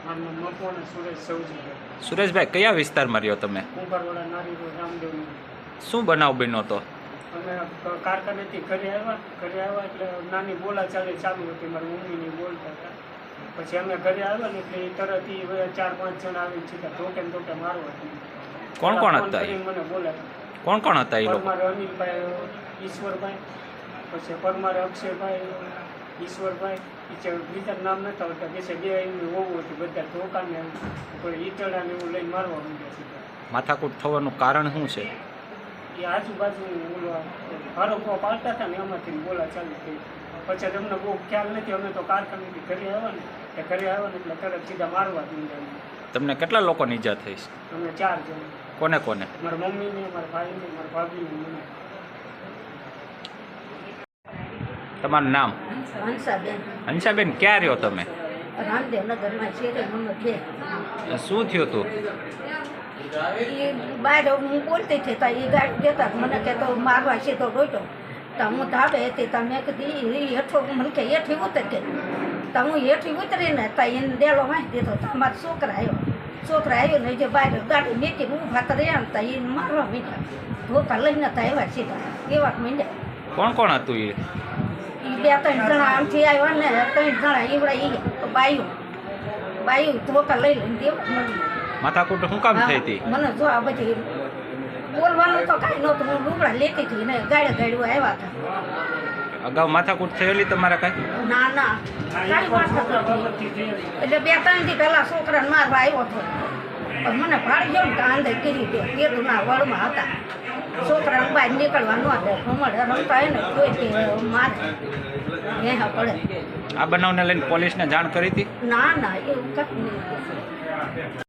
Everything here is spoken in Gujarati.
મારું નામ મકવાણા સુરેશ સૌજીભાઈ. સુરેશભાઈ, કયા વિસ્તારમાં રહ્યો તમે? કુંભારવાડા નારી રોડ રામદેવ. શું બનાવ બન્યો તો? અમે કારખાનેથી ઘરે આવ્યા એટલે નાની બોલાચાલી ચાલુ હતી, મારી મમ્મીની બોલતા હતા. પછી અમે ઘરે આવ્યા ને એટલે તરત 4-5 જણા આવીને સીધા ધોકે મારવા. કોણ કોણ હતા? મને બોલાતા. કોણ કોણ હતા એ લોકો? પરમારે અનિલભાઈ, ઈશ્વરભાઈ, પછી પરમારે અક્ષયભાઈ, ઈશ્વરભાઈ, બીજા નામ નતા હોતા. કે બે એમની વહુ હતી. બધા ધોકાને કોઈ ઈટડાને એવું લઈને મારવા માંડ્યા સીધા. માથાકૂટ થવાનું કારણ શું છે? એ આજુબાજુ આરોપો પાડતા હતા ને એમાંથી બોલા ચાલુ થઈ. પછી અમને બહુ ખ્યાલ નથી. અમે તો કારખાનેથી ઘરે આવ્યા ને એટલે તરત સીધા મારવા જ માંડ્યા. તમને કેટલા લોકોની ઈજા થઈ છે? અમે 4 જણ. કોને કોને? મારા મમ્મીને, મારા ભાઈને, મારા ભાભીને, મને. તમારું નામ? હંસાબેન. હંસાબેન, ક્યાં રહ્યો તમે? રામદેવનગરમાં શેરે નંબર 2. શું થયું હતું? એ બહાર હું બોલતી હતી તો એ ગાડી દેતા મને કહેતો મારવા છે તો રોટો. તો હું ધાબે હતી તો મેં કીધી હેઠો મને કે હેઠી ઉતર કે. તો હું હેઠી ઉતરીને તો એને ડેલો વાંચી દીધો. તો અમારો છોકરા આવ્યો ને જે બહાર ગાડી નીચે ઊભા તો રહ્યા ને તો એને મારવા માંડ્યા. ધોકા લઈને તો આવ્યા સીધા એવા માંડ્યા. કોણ કોણ હતું એ? એ 2-3 જણા આમથી આવ્યા ને 3 જણા એવડા બાયું ધોકા લઈ લઈને દેવા મળી. માથાકૂટ શું કામ થઈ હતી? મને જો આ બધી બોલવાનું તો કાંઈ નહોતું. હું લુગડા લેતી હતી ને ગાડ્યું આવ્યા હતા. અગાઉ માથાકૂટ થયેલી તમારા કાંઈ? ના કાંઈ વાત નથી. એટલે 2-3 દી પહેલા છોકરાને મારવા આવ્યો હતો. પણ મને ભાડી ગયો ને તો આંધે કરી દો. કેદુના વળમાં હતા. છોકરાને બહાર નીકળવા ન દે. ભમડે રમતા હોય ને કોઈ કે મારે હા પડે. આ બનાવને લઈને પોલીસને જાણ કરી હતી? ના એવું કંઈ નહીં.